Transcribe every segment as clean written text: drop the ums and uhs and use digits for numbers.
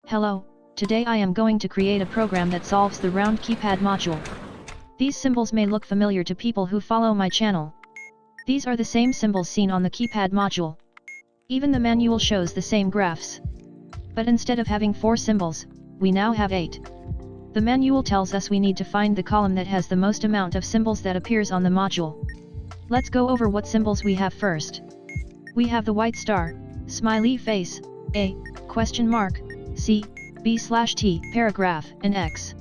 Hello, today I am going to create a program that solves the round keypad module. These symbols may look familiar to people who follow my channel. These are the same symbols seen on the keypad module. Even the manual shows the same graphs. But instead of having 4 symbols, we now have 8. The manual tells us we need to find the column that has the most amount of symbols that appears on the module. Let's go over what symbols we have first. We have the white star, smiley face, A, question mark, C, B/T, paragraph, and X.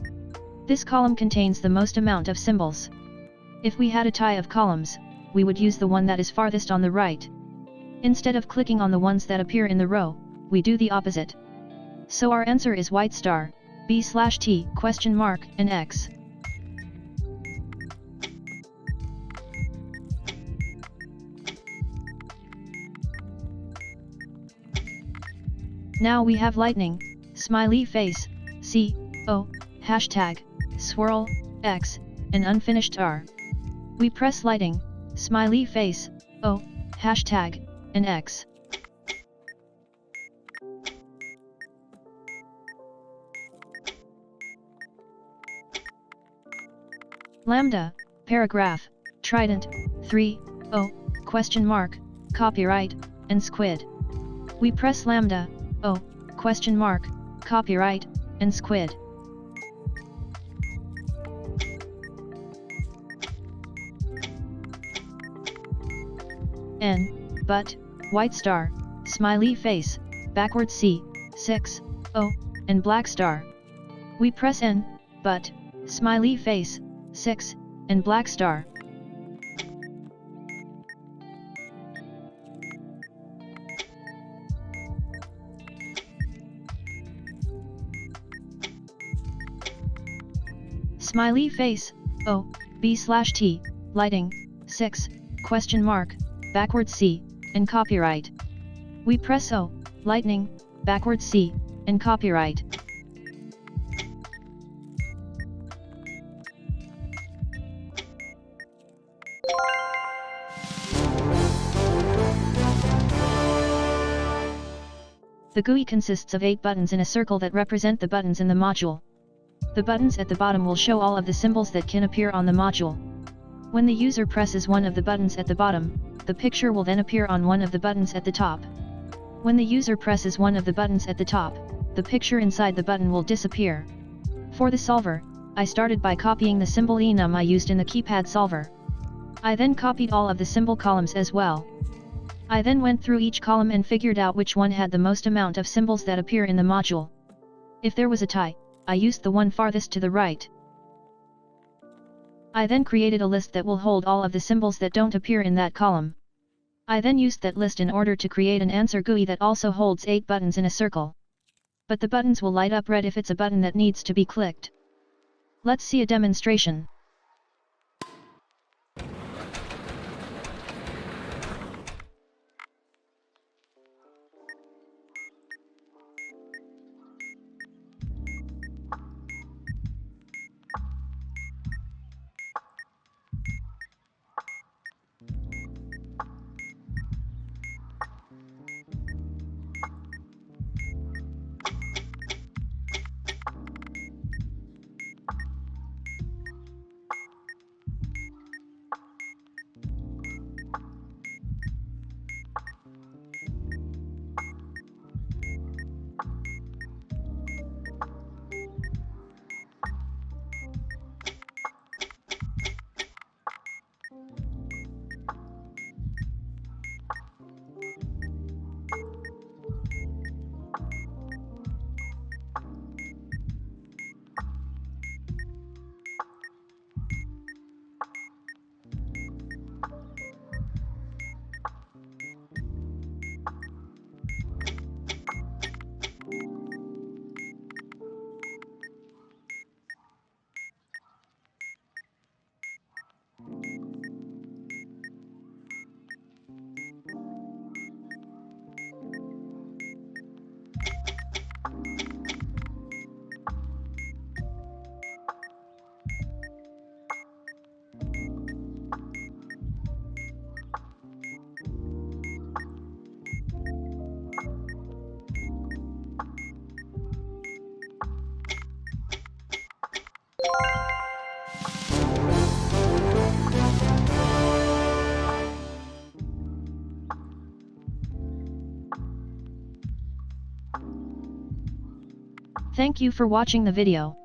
This column contains the most amount of symbols. If we had a tie of columns, we would use the one that is farthest on the right. Instead of clicking on the ones that appear in the row, we do the opposite. So our answer is white star, B/T, question mark, and X. Now we have lightning, smiley face, C, O, hashtag, swirl, X, and unfinished R. We press lightning, smiley face, O, hashtag, and X. Lambda, paragraph, trident, 3, O, question mark, copyright, and squid. We press lambda, O, question mark, copyright, and squid. N, but, white star, smiley face, backward C, 6, O, and black star. We press N, but, smiley face, 6, and black star. Smiley face, O, B/T, lighting, 6, question mark, backward C, and copyright. We press O, lightning, backward C, and copyright. The GUI consists of 8 buttons in a circle that represent the buttons in the module. The buttons at the bottom will show all of the symbols that can appear on the module. When the user presses one of the buttons at the bottom, the picture will then appear on one of the buttons at the top. When the user presses one of the buttons at the top, the picture inside the button will disappear. For the solver, I started by copying the symbol enum I used in the keypad solver. I then copied all of the symbol columns as well. I then went through each column and figured out which one had the most amount of symbols that appear in the module. If there was a tie, I used the one farthest to the right. I then created a list that will hold all of the symbols that don't appear in that column. I then used that list in order to create an answer GUI that also holds 8 buttons in a circle. But the buttons will light up red if it's a button that needs to be clicked. Let's see a demonstration. Thank you for watching the video.